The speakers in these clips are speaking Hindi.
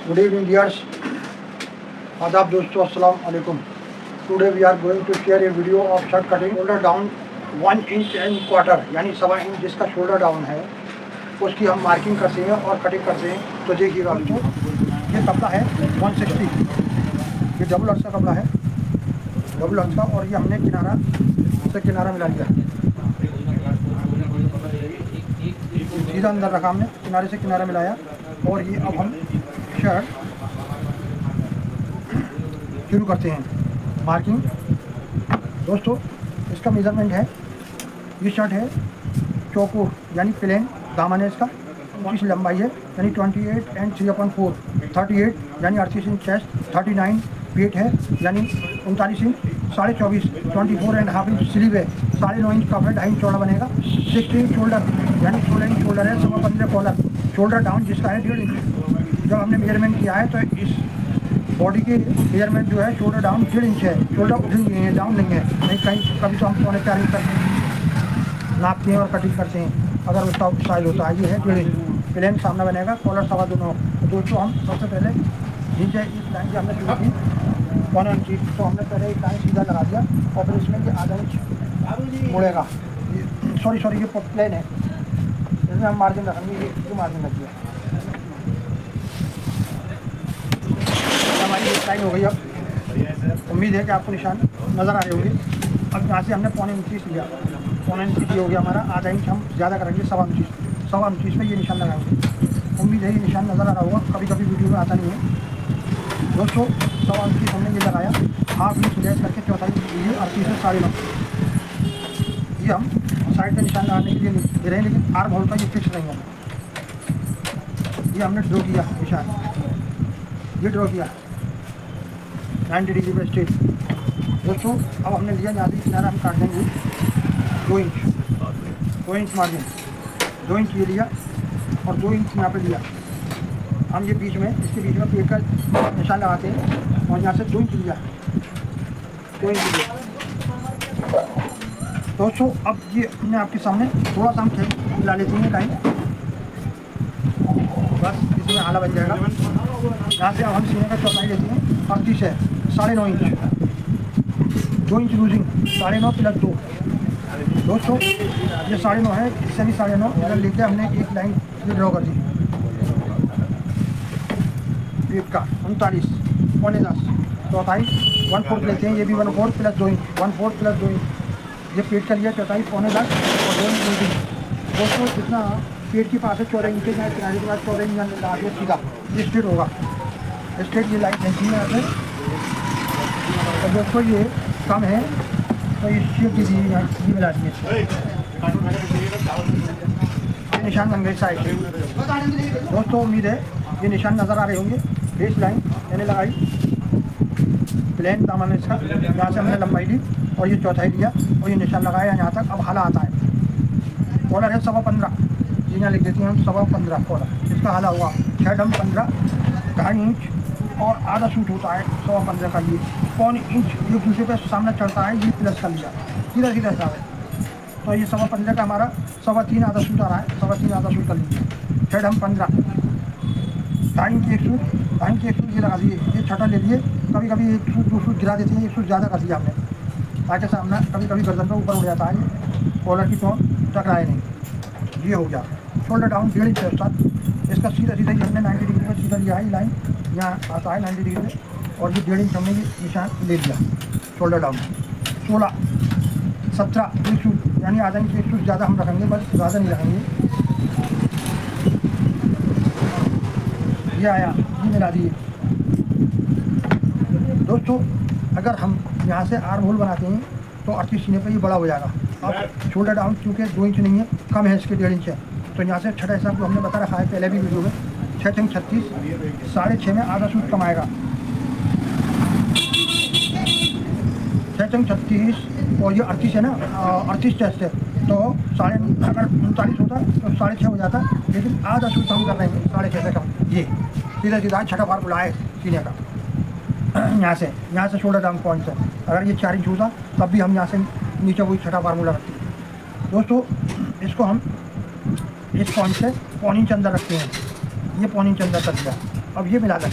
Good evening, dears. आदाब दोस्तों, अस्सलाम वालेकुम. Today we are going to share a video of shirt cutting. Shoulder down 1 inch and quarter, यानी 1.25 इंच जिसका शोल्डर डाउन है उसकी हम मार्किंग करते हैं और कटिंग करते हैं. तो देखिएगा दोस्तों, ये कपड़ा है 160. ये डबल हर्ट्ज का कपड़ा है, डबल हर्ट्ज का. और ये हमने किनारा से किनारा मिला लिया, सीधा अंदर रखा हमने, किनारे से किनारा मिलाया. और ये अब हम शर्ट शुरू करते हैं मार्किंग. दोस्तों इसका मेज़रमेंट है, ये शर्ट है चौकोर यानी प्लेन, दामन है इसका, 29 लंबाई है यानी 28 एंड 3/4, 38 यानी 38 इंच चेस्ट, 39 वेट है यानी 39 इंच, 24.5 24.5 इंच स्लीव है, 9.5 इंच कप है, 2.5 इंच चौड़ा बनेगा, 16 शोल्डर यानी 16 इंच शोल्डर है, 15 कॉलर. शोल्डर डाउन जिसका है 1.5 इंच. जब हमने मेजरमेंट किया है तो इस बॉडी के मेजरमेंट जो है शोल्डर डाउन 1.5 इंच है. शोल्डर उठन नहीं है, डाउन नहीं है. नहीं कहीं कभी तो हम 4.25 इंच तक नापते हैं और कटिंग करते हैं अगर उसका साइज होता है. ये है 1.5 इंच. प्लेन सामने बनेगा, कॉलर 2.25. तो दोस्तों हम सबसे पहले नीचे इस लाइन की हमने शुरू की 1 इंच, तो हमने पहले एक लाइन सीधा लगा दिया और फिर इसमें ये आधा इंच मुड़ेगा. सॉरी ये प्लेन है, इसमें हम मार्जिन रखेंगे. ये मार्जिन रखिए. हमारी एक लाइन हो गई. अब उम्मीद है कि आपको निशान नज़र आ रहे होंगे. अब यहाँ से हमने 1.25 इंच लिया, 1.25 इंच हो गया हमारा. आधा इंच हम ज़्यादा करेंगे, 1.25 इंच में ये निशान लगाएंगे. उम्मीद है ये निशान नज़र आ रहा होगा, कभी कभी वीडियो में आता नहीं है दोस्तों. 1.25 इंच हमने ये लगाया, हाफ इंच लेस करके चौथाई लीजिए, 38 से 9.5. ये हम साइड का निशान लगाने के लिए दे रहे हैं, लेकिन आर्म होल का ये फिक्स नहीं है. ये हमने ड्रॉ किया निशान, ये ड्रॉ किया 90 डिग्री पर स्ट्रेट. दोस्तों अब हमने लिया यहाँ से किनारा, हम काट देंगे 2 इंच मार्जिन, 2 इंच ये लिया और 2 इंच यहाँ पे लिया. हम ये बीच में, इसके बीच में पेट का निशान लगाते हैं और यहाँ से 2 इंच लिया, 2 इंच लिया. दोस्तों अब ये अपने आपके सामने थोड़ा सा हम मिला लेते हैं लाइन, बस इसमें आला बन जाएगा. यहाँ से अब हम सीने का चौथाई लेते हैं, 38 है, 9.5 इंच, 2 इंच लूजिंग, 9.5 प्लस 2. दोस्तों ये 9.5 है, इससे भी 9.5 अगर लेके हमने एक लाइन ये ड्रॉ कर दी. पेट का 39, 9.5 चौथाई 1/4 लेते हैं, ये भी 1/4 प्लस 2 इंच, 1/4 प्लस 2 इंच. ये पेट का लिया चौथाई 9.5 और 2 इंच लूजिंग. दोस्तों जितना पेट के पास है 14 इंच है, किनारे के बाद 14 इंच लगा दिया सीधा, ये स्ट्रेट होगा. स्ट्रेट ये लाइन खींची है यहाँ से. तो दोस्तों ये कम है तो ये शेप दीजिए, यहाँ ये मिला दिए. ये निशान बन गए साइड से. दोस्तों उम्मीद है ये निशान नज़र आ रहे होंगे. बेस लाइन मैंने लगाई, प्लेन दामन इसका, यहाँ से हमने लंबाई ली और ये चौथाई लिया और ये निशान लगाया यहाँ तक. अब हाला आता है, कॉलर है 15.25, यहाँ लिख देते हैं हम 15.25 कॉलर. इसका हाला हुआ 6 हम 15, 2.5 इंच और आधा सूट होता है 15.25 का. ये 1 इंच ये दूसरे पे सामने चढ़ता है, ये प्लस का लिया, सीधा हिसाब है. तो ये 15.25 का हमारा 3.25 आधा सूट आ रहा है, 3.25 आधा सूट कर लीजिए. 6 हम 15, 2.5 इंच एक सूट, 2.5 इंच एक सूट ये लगा दिए. ये छठा ले लिए, कभी कभी एक सूट 2 सूट गिरा देते हैं, एक सूट ज़्यादा कर दिया हमने ताकि सामने कभी कभी गर्दन पर ऊपर उड़ जाता है, कॉलर की टोन टकराए नहीं. ये हो गया शोल्डर डाउन 1.5 इंच है साथ. इसका सीधा ये हमने 90 डिग्री पर सीधा लिया है, ये लाइन यहाँ आता है 90 डिग्री में और ये 1.5 इंच हमने ये निशान ले लिया. शोल्डर डाउन 16, 17 एक सूट यानी आधा इंच एक सूट ज़्यादा हम रखेंगे, बस ज़्यादा नहीं रखेंगे. ये आया, ये मिला दिए. दोस्तों अगर हम यहाँ से आर्म होल बनाते हैं तो 38 सीने पर ये बड़ा हो जाएगा. अब शोल्डर डाउन चूँकि 2 इंच नहीं है, कम है, इसके 1.5 इंच है. तो यहाँ से छठा हिसाब को हमने बता रखा है पहले भी वीडियो में, 6 36, 6.5 में आधा सूट कमाएगा. 6 36 और ये 38 है ना, 38 चेस्ट है तो अगर 39 होता तो 6.5 हो जाता, लेकिन आधा सूट हम कर रहे हैं 6.5 से कम. ये सीधा छठा फार्मूला है सीने का. यहाँ से शोल्डर डाउन पॉइंट है. अगर ये 4 इंच होता तब भी हम यहाँ से नीचे वही छठा फार्मूला रखते हैं. दोस्तों इसको हम इस पॉइंट से 1.25 इंच अंदर रखते हैं. ये 1.25 इंच अंदर कर दिया. अब ये मिला दें,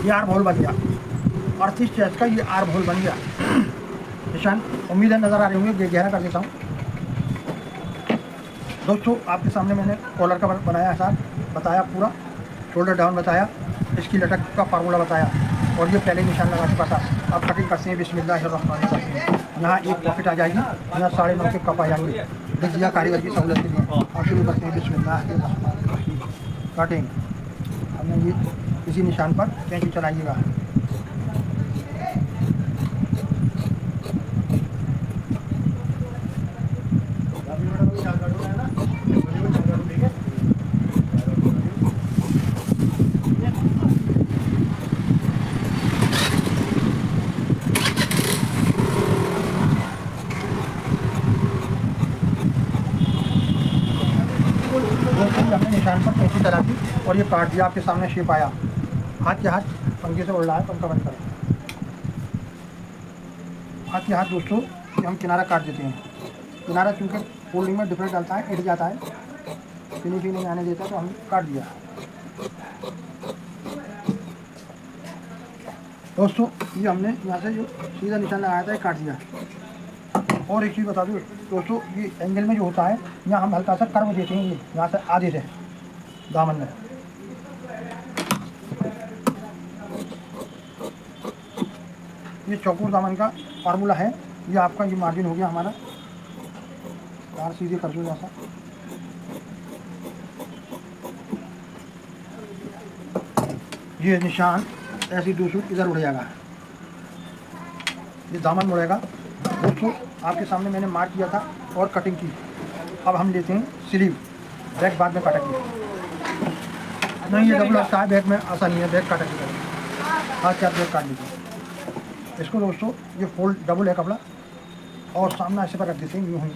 ये आर्म होल बन गया, 38 चेस्ट का ये आर्म होल बन गया निशान। उम्मीद है नज़र आ रहे होंगे, गहरा कर देता हूँ दोस्तों। आपके सामने मैंने कॉलर का बनाया साथ बताया, पूरा शोल्डर डाउन बताया, इसकी लटक का फार्मूला बताया, और ये पहले निशान लगा चुका था। अब कटिंग करते हैं बिस्मिल्लाहिर्रहमानिर्रहीम। यहाँ एक पॉकेट आ जाएगी, यहाँ 9.5 के कप आ जाएंगे। देख दिया कारीगर की सहूलत के लिए। अब शुरू करते हैं बिस्मिल्लाहिर्रहमानिर्रहीम कटिंग। हमने ये इसी निशान पर कैंची चलाइएगा। हमने निशान पर कैंची चला दी और ये काट दिया, आपके सामने शेप आया। हाथ के हाथ पंखे से उड़ रहा है, पंखा बंद करें। हाथ के हाथ दोस्तों कि हम किनारा काट देते हैं। किनारा चूँकि फोल्डिंग में डिफरेंट डालता है, इट जाता है, फिनिशिंग नहीं आने देता, तो हम काट दिया दोस्तों। ये हमने यहाँ से जो सीधा निशान लगाया था, ये काट दिया। और एक चीज़ बता दूँ दोस्तों, ये एंगल में जो होता है, यहाँ हम हल्का सा कर्व देते हैं, ये यहाँ से आधे से दामन में। ये चौकोर दामन का फार्मूला है। ये आपका ये मार्जिन हो गया हमारा, तार सीधे कर दो जैसा। ये निशान ऐसी दूसरी इधर उड़ जाएगा, ये दामन मुड़ेगा दोस्तों। आपके सामने मैंने मार्क किया था और कटिंग की। अब हम लेते हैं स्लीव, बैक बाद में काटेंगे। नहीं, ये डबल लगता है, बैक में आसानी है, बैक काटेंगे। हाथ से आप बैक काट लीजिए इसको दोस्तों। ये फोल्ड डबल है कपड़ा, और सामना ऐसे पर रख देते हैं यूँ ही।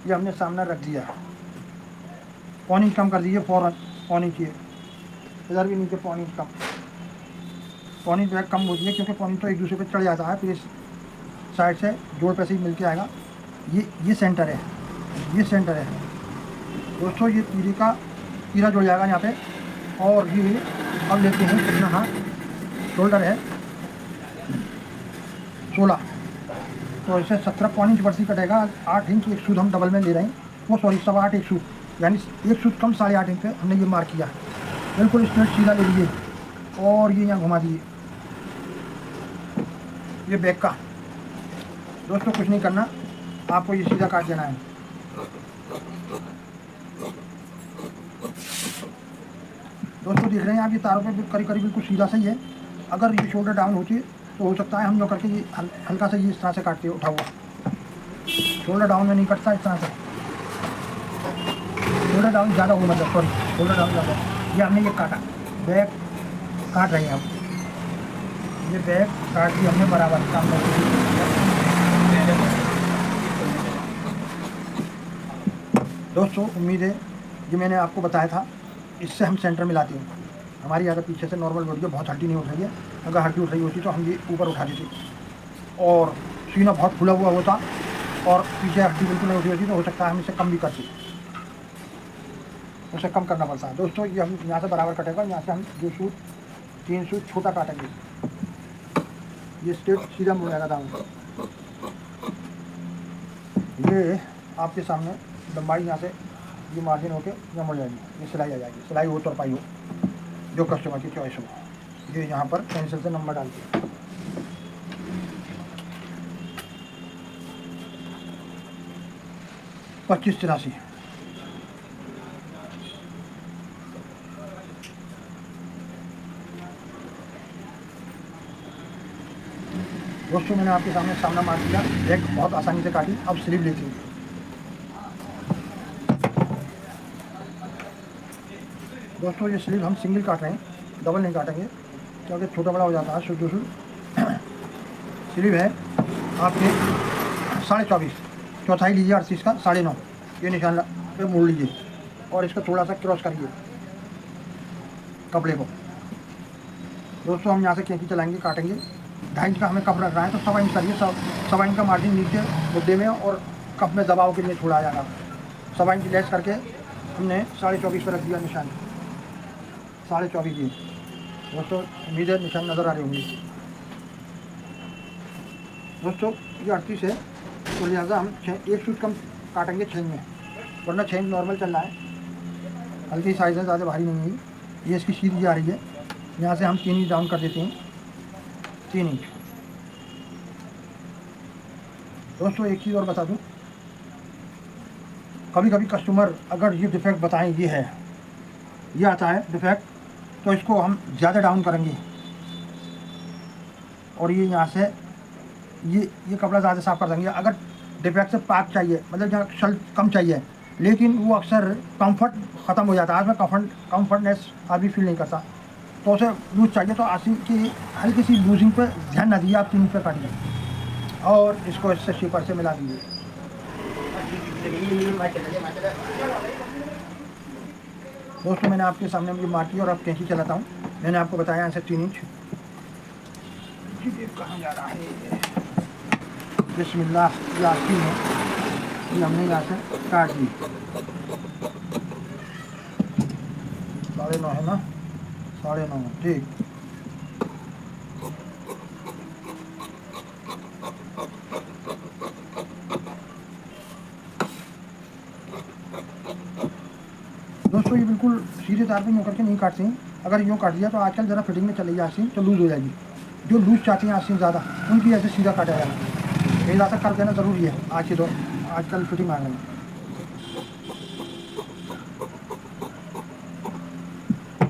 ये हमने सामना रख दिया, पौनी कम कर दीजिए, फ़ौरन पौनी चाहिए, इधर भी नीचे पौनी कम, पौनी बैग कम होती है, क्योंकि पौनी तो एक दूसरे पे चढ़ जाता है, फिर इस साइड से जोड़ पे से ही मिल के आएगा। ये सेंटर है, ये सेंटर है दोस्तों। ये तीरा जुड़ जाएगा यहाँ पे। और ये अब लेते हैं कितना, हाथ शोल्डर है 16, तो इसे 17 पौनी इंच बर्सी कटेगा। 8 इंच एक सूद हम डबल में ले रहे हैं, वो सॉरी 8.25 एक सूद, यानी एक सूद कम 8.5 इंच पे हमने ये मार्क किया। बिल्कुल स्ट्रेट सीधा ले लीजिए और ये यहाँ घुमा दीजिए। ये बैक का दोस्तों कुछ नहीं करना, आपको ये सीधा काट देना है। दोस्तों देख रहे हैं आप, ये तारों पे करीब करीब बिल्कुल सीधा सही है। अगर ये शोल्डर डाउन होती है तो हो सकता है हम जो करके ये हल्का सा ये इस तरह से काटते उठा हुआ। शोल्डर डाउन में नहीं कटता इस तरह से, शोल्डर डाउन ज़्यादा हो, मतलब सॉरी शोल्डर डाउन ज़्यादा। ये हमने ये काटा, बैक काट रहे हैं हम, ये बैक काट दी हमने बराबर सामने। दोस्तों उम्मीद है जो मैंने आपको बताया था, इससे हम सेंटर मिलाते हैं। हमारी अगर पीछे से नॉर्मल बोल के बहुत हड्डी नहीं उठ रही है, अगर हड्डी उठ रही होती तो हम ये ऊपर उठा देते, और सीना बहुत खुला हुआ होता और पीछे हड्डी बिल्कुल नहीं उठी होती, तो हो सकता है हम इसे कम भी करते, उसे कम करना पड़ता है दोस्तों। ये हम यहाँ से बराबर कटेगा, यहाँ से हम 2 सूट 3 सूट छोटा काटेंगे, ये स्ट्रेट सीधा मुड़ जाएगा दाम। ये आपके सामने लंबाई यहाँ से ये मार्जिन होके यहाँ मुड़ जाएगी, ये सिलाई आ जाएगी, सिलाई हो तुरपाई हो, जो कस्टमर की चॉइस हो। ये यहाँ पर पेंसिल से नंबर डाल के 2583। दोस्तों मैंने आपके सामने सामना मार दिया, बैक बहुत आसानी से काटी। अब स्लीव लेती हूँ दोस्तों। ये स्लीव हम सिंगल काट रहे हैं, डबल नहीं काटेंगे, क्योंकि छोटा बड़ा हो जाता है। सूट स्लीव है आपके 24.5, चौथाई लीजिए 38 का 9.5, ये निशान पे मोड़ लीजिए और इसको थोड़ा सा क्रॉस करिए कपड़े को। दोस्तों हम यहाँ से कैंची चलाएंगे, काटेंगे। 2.5 इंच का हमें कप रख रहा है, तो 1.25 इंच करिए। 1.25 इंच का मार्जिन नीचे मुद्दे में और कप में दबाव के लिए छोड़ा जाएगा। 1.25 इंच लेस करके हमने 24.5 पर रख दिया निशान। 24.5 ये। दोस्तों उम्मीद है निशान नज़र आ रहे होंगे। दोस्तों ये 38 है, तो लिहाजा हम 1 सूट कम काटेंगे 6 में, वरना 6 नॉर्मल चल रहा है। हल्की साइज़ है, ज़्यादा भारी नहीं है। ये इसकी सीधी जा रही है, यहाँ से हम 3 इंच डाउन कर देते हैं, 3 इंच। दोस्तों एक चीज़ और बता दूं, कभी कभी कस्टमर अगर ये डिफेक्ट बताएं ये है, ये आता है डिफेक्ट, तो इसको हम ज़्यादा डाउन करेंगे और ये यहाँ से ये कपड़ा ज़्यादा साफ कर देंगे। अगर डिफेक्ट से पाक चाहिए, मतलब जहाँ शल कम चाहिए, लेकिन वो अक्सर कंफर्ट ख़त्म हो जाता है, आज में कंफर्टनेस आदमी फील नहीं करता, तो उसे लूज चाहिए, तो आसिम की हल्की सी लूजिंग पे ध्यान ना दीजिए, आप 3 पे काटिए और इसको इससे शिपर से मिला दीजिए। दोस्तों मैंने आपके सामने मुझे मार्क किया और अब कैंची चलाता हूँ। मैंने आपको बताया यहाँ से 3 इंच। कहाँ जा रहा है? बिस्मिल्लाह, ये आस्तीन है, ये हमने यहाँ से काट दी। 9.5 है ना, 9.5 ठीक। दोस्तों ये बिल्कुल सीधे तार पे यूँ करके नहीं काटते हैं, अगर यूँ काट दिया तो आजकल ज़रा फिटिंग में चलेगी आस्तीन, तो लूज़ हो जाएगी। जो लूज़ चाहते हैं आस्तीन ज़्यादा, उनकी ऐसे सीधा काटा जाएगा। ये ज़्यादा कर देना ज़रूरी है आज के दौर, आजकल फिटिंग आ गई।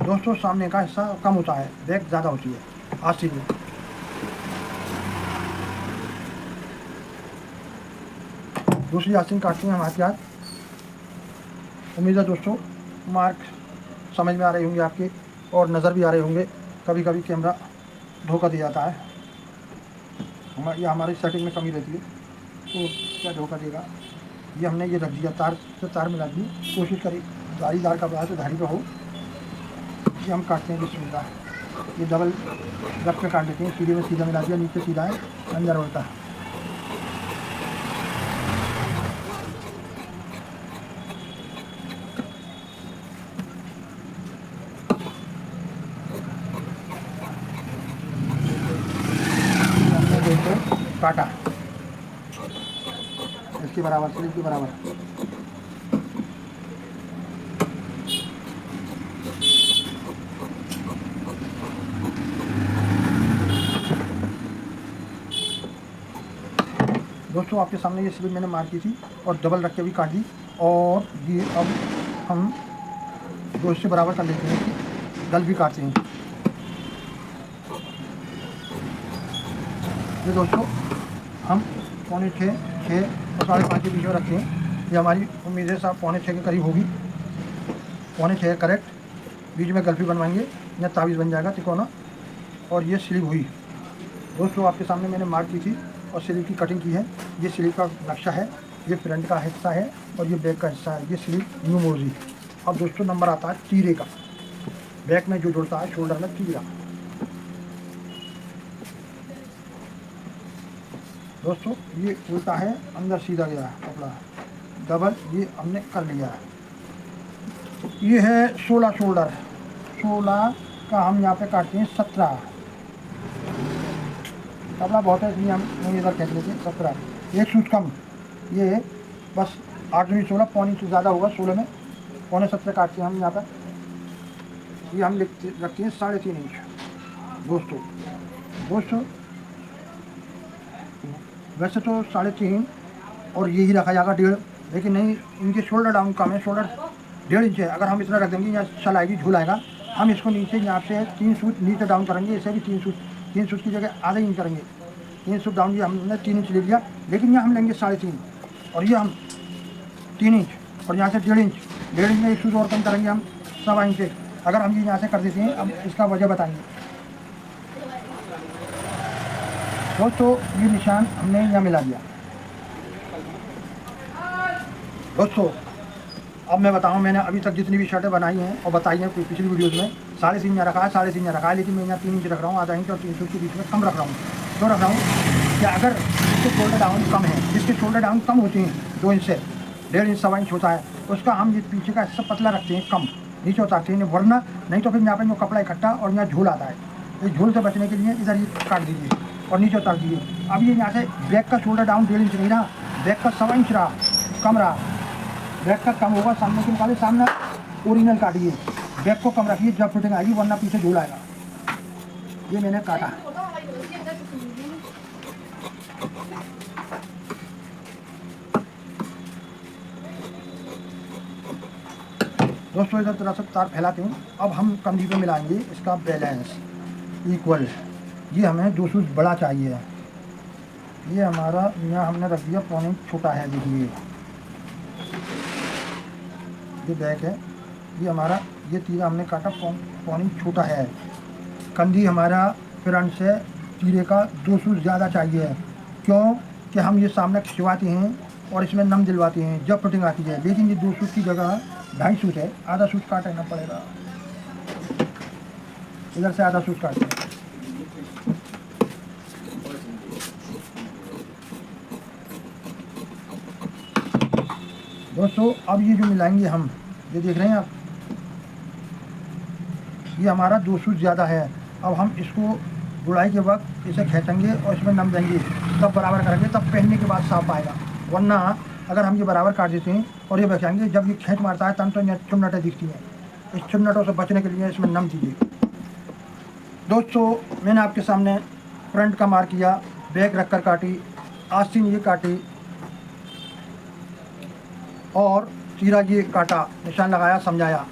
दोस्तों सामने का हिस्सा कम होता है, बैक ज़्यादा होती है आस्तीन में। दूसरी आस्तीन काटते हैं हम हाथ। उम्मीद है दोस्तों मार्क समझ में आ रहे होंगे आपके और नज़र भी आ रहे होंगे। कभी कभी कैमरा धोखा दे जाता है, ये हमारी सेटिंग में कमी रहती है, तो क्या धोखा देगा। ये हमने ये रख दिया, तार से तार मिला दी, कोशिश करी धारीदार का तो धारी का हो। ये हम काटते हैं बिस्मिल्लाह, ये डबल गप पे काट देते हैं, सीधे में सीधा मिला दिया, नीचे सीधा है, अंदर उल्टा। काटा इसके बराबर, स्लीव के बराबर। दोस्तों आपके सामने ये स्लीव मैंने मार की थी और डबल रख के भी काट दी, और ये अब हम दो इससे बराबर कर लेते हैं, गल भी काटते हैं। ये दोस्तों हम 6.25 और 5.5 के बीच में रखते हैं। ये हमारी उम्मीद है साहब 6.25 के करीब होगी, 6.25 करेक्ट। बीच में गल्फी बनवाएंगे या तावीज़ बन जाएगा तिकोना। और ये स्लीव हुई दोस्तों, आपके सामने मैंने मार्क की थी और स्लीव की कटिंग की है। ये स्लीव का नक्शा है, ये फ्रंट का हिस्सा है और ये बैक का हिस्सा है। ये स्लीव न्यू मोजी। अब दोस्तों नंबर आता है तीरे का, बैक में जो जुड़ता है शोल्डर में तीरा। दोस्तों ये उल्टा है, अंदर सीधा गया है कपड़ा, डबल ये हमने कर लिया है। ये है 16 शोल्डर, 16 का हम यहाँ पे काटते हैं 17। कपड़ा बहुत है इसलिए हम इधर खींच लेते हैं 17, एक सूट कम। ये बस 8 दूनी 16, पौनी से ज़्यादा होगा 16 में, 17.25 काटते हैं हम यहाँ पर। ये हम रखते हैं 3.5 इंच। दोस्तों वैसे तो 3.5 और यही रखा जाएगा 1.5, लेकिन नहीं, इनके शोल्डर डाउन कम है, शोल्डर 1.5 इंच है। अगर हम इतना रख देंगे यहाँ चल आएगी, झूल आएगा। हम इसको नीचे यहाँ से 3 सूट नीचे डाउन करेंगे, इसे भी 3 सूट की जगह आधे इंच करेंगे। 3 सूट डाउन, ये हमने 3 इंच ले लिया, लेकिन यहाँ हम लेंगे 3.5 और ये हम 3 इंच और यहाँ से 1.5 इंच में 1 सूट और कम करेंगे हम 1.25 इंच। अगर हम ये यहाँ से कर देते हैं, अब इसका वजह बताएंगे। दोस्तों ये निशान हमने यहाँ मिला दिया। दोस्तों अब मैं बताऊँ, मैंने अभी तक जितनी भी शर्टें बनाई हैं और बताई हैं पिछली वीडियोज़ में, 3.5 यहाँ रखा है, 3.5 यहाँ रखा है, लेकिन मैं यहाँ 3 इंच रख रहा हूँ, आधा इंच और 3 सूट के बीच में कम रख रहा हूँ। क्यों रख रहा हूँ कि अगर जिसके शोल्डर डाउन कम है, जिसके शोल्डर डाउन कम होती हैं 2 इंच से 1.5 इंच 1.25 इंच होता है, उसका हम ये पीछे का हिस्सा पतला रखते हैं कम, नीचे उतारते हैं, वरना नहीं तो फिर यहाँ पे जो कपड़ा इकट्ठा और यहाँ झोल आता है, इस झोल से बचने के लिए इधर ये काट दीजिए और नीचे उतार दीजिए। अब ये यहाँ से बैक का शोल्डर डाउन 1.5 इंच नहीं रहा, बैक का 1.25 इंच रहा, कम रहा, बैक का कम होगा सामने के मुकाबले। सामने ओरिजिनल काटिए, बैक को कम रखिए जब फिटिंग आएगी, वरना पीछे झोल आएगा। ये मैंने काटा। दोस्तों इधर थोड़ा सा तार फैलाते हूँ। अब हम कंधी पे मिलाएंगे इसका बैलेंस इक्वल। ये हमें 2 सूच बड़ा चाहिए। ये हमारा यहाँ हमने रख दिया 1.25 इंच छोटा है, देखिए ये बैक है, ये हमारा ये तीरा हमने काटा 1.25 इंच छोटा है। कंधी हमारा फ्रंट से तीरे का 2 सूच ज़्यादा चाहिए, क्यों कि हम ये सामने खिंचवाते हैं और इसमें नम दिलवाते हैं जब फिटिंग आती है। लेकिन ये 2 सूच की जगह 2.5 सूच है, आधा सूच काटना पड़ेगा। इधर से आधा सूच काटते हैं। दोस्तों अब ये जो मिलाएंगे हम, ये देख रहे हैं आप, ये हमारा 2 सूच ज़्यादा है। अब हम इसको गुड़ाई के वक्त इसे खींचेंगे और इसमें नम देंगे, तब बराबर करेंगे, तब पहनने के बाद साफ आएगा। वरना अगर हम ये बराबर काट देते हैं और ये बचाएंगे, जब ये खींच मारता है तब तो यहाँ चुन्नटें दिखती हैं। इस चुन्नटों से बचने के लिए इसमें नम दीजिए। दोस्तों मैंने आपके सामने फ्रंट का मार्क किया, बैक रख कर काटी, आस्तीन ये काटी और तीरा ये काटा, निशान लगाया, समझाया।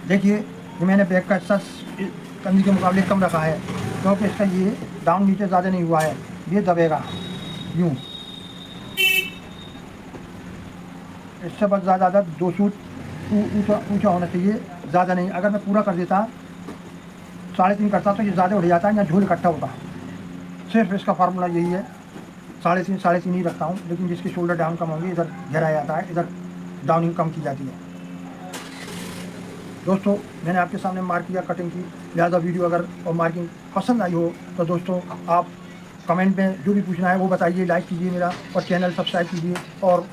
देखिए ये मैंने बैक का हिस्सा कंधी के मुकाबले कम रखा है, क्योंकि इसका ये डाउन नीचे ज़्यादा नहीं हुआ है, ये दबेगा यूँ। इससे बस ज़्यादा 2 सूट ऊँचा होना चाहिए, ज़्यादा नहीं। अगर मैं पूरा कर देता 3.5 करता तो ये ज़्यादा उठ जाता है, या झोल इकट्ठा होता। सिर्फ इसका फार्मूला यही है, 3.5 ही रखता हूँ। लेकिन जिसकी शोल्डर डाउन कम होंगी, इधर गहराया जाता है, इधर डाउनिंग कम की जाती है। दोस्तों मैंने आपके सामने मार्क किया कटिंग की, लिहाजा वीडियो अगर और मार्किंग पसंद आई हो तो दोस्तों आप कमेंट में जो भी पूछना है वो बताइए, लाइक कीजिए मेरा और चैनल सब्सक्राइब कीजिए। और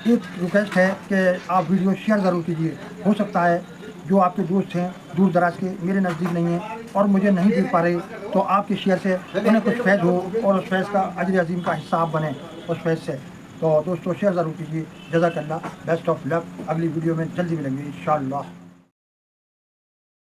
एक रिक्वेस्ट है कि आप वीडियो शेयर ज़रूर कीजिए। हो सकता है जो आपके दोस्त हैं दूर दराज के, मेरे नज़दीक नहीं हैं और मुझे नहीं देख पा रहे, तो आपके शेयर से उन्हें कुछ फैज़ हो और उस फैज़ का अजर अजीम का हिस्सा आप बने उस फैज़ से। तो दोस्तों शेयर ज़रूर कीजिए। जज़ाकल्लाह, बेस्ट ऑफ लक। अगली वीडियो में जल्दी मिलेंगे इंशाअल्लाह।